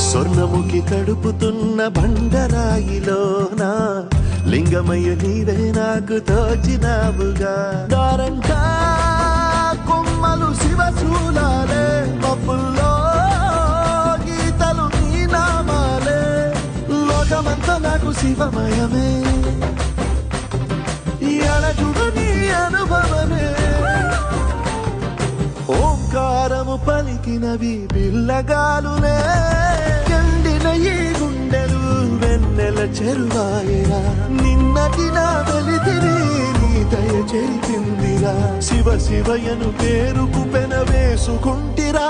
స్వర్ణముఖి తడుపుతున్న బండరాయిలోనా లింగమయ్య నీవే నాకు తోచినావుగా దారంతా కొమ్మలు శివశూలాలే మబ్బుల్లో గీతలు నీ నామాలే లోకమంతా నాకు శివమయమే అడగుడు నీ అనుభవమే ఓంకారము పలికినవి పిల్లగాలునే ఎండిన ఈ గుండెలు వెన్నెల చెరువాయరా నిన్నటి నా వెలితిరి నీ దయ చెరిపిందిరా శివ శివయను పేరుకు పెన వేసుకుంటిరా